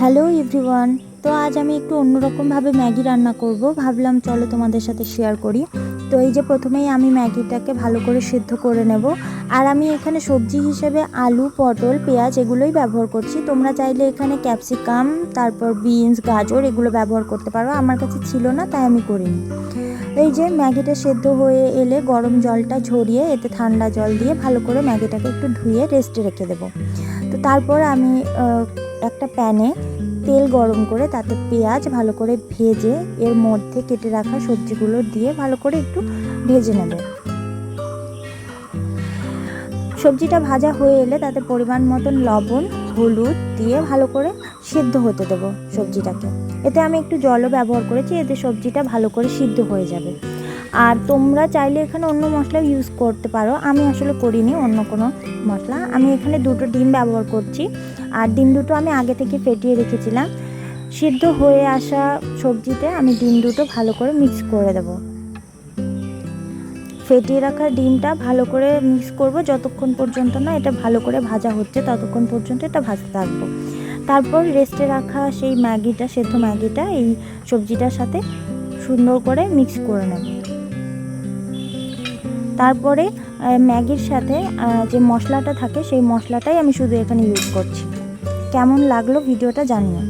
Hello everyone. তো আজ আমি একটু অন্যরকমভাবে ম্যাগি রান্না করব, ভাবলাম চলো তোমাদের সাথে শেয়ার করি। তো এই যে প্রথমেই আমি ম্যাগিটাকে ভালো করে সিদ্ধ করে নেব। আর আমি এখানে সবজি হিসেবে আলু, পটল, পেঁয়াজ এগুলোই ব্যবহার করছি। তোমরা চাইলে এখানে ক্যাপসিকাম, তারপর বিনস, গাজর এগুলো ব্যবহার করতে পারো। আমার কাছে ছিল না, তাই আমি করিনি। এই যে ম্যাগিটা সেদ্ধ হয়ে এলে গরম জলটা ঝরিয়ে এতে ঠান্ডা জল দিয়ে ভালো করে ম্যাগিটাকে একটু ধুয়ে রেস্টে রেখে দেবো। তো তারপর আমি একটা প্যানে তেল গরম করে তাতে পেঁয়াজ ভালো করে ভেজে এর মধ্যে কেটে রাখা সবজিগুলো দিয়ে ভালো করে একটু ভেজে নেব। সবজিটা ভাজা হয়ে এলে তাতে পরিমাণ মতন লবণ, হলুদ দিয়ে ভালো করে সিদ্ধ হতে দেবো সবজিটাকে। এতে আমি একটু জলও ব্যবহার করেছি, এতে সবজিটা ভালো করে সিদ্ধ হয়ে যাবে। আর তোমরা চাইলে এখানে অন্য মশলা ইউজ করতে পারো, আমি আসলে করিনি অন্য কোনো মশলা। আমি এখানে 2টো ডিম ব্যবহার করছি, আর ডিম দুটো আমি আগে থেকে ফেটিয়ে রেখেছিলাম। সিদ্ধ হয়ে আসা সবজিতে আমি ডিম দুটো ভালো করে মিক্স করে দেব। ফেটিয়ে রাখা ডিমটা ভালো করে মিক্স করব যতক্ষণ পর্যন্ত না এটা ভালো করে ভাজা হচ্ছে, ততক্ষণ পর্যন্ত এটা ভাজতে থাকবো। তারপর রেস্টে রাখা সেই ম্যাগিটা, সেদ্ধ ম্যাগিটা এই সবজিটার সাথে সুন্দর করে মিক্স করে নেব। তারপরে ম্যাগির সাথে যে মশলাটা থাকে সেই মশলাটাই আমি শুধু এখানে ইউজ করছি। কেমন লাগলো ভিডিওটা জানিও।